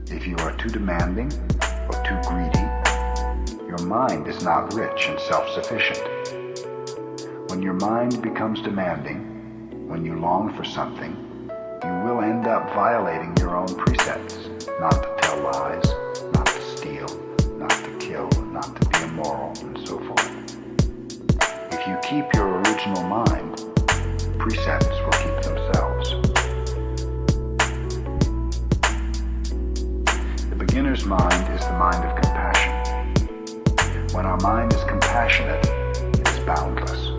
If you are too demanding or too greedy, your mind is not rich and self-sufficient. When your mind becomes demanding, when you long for something, you will end up violating your own precepts, not to tell lies, not to steal, not to kill, not to be immoral, and so forth. If you keep your original mind, precepts will keep themselves. The beginner's mind is the mind of compassion. When our mind is compassionate, it is boundless.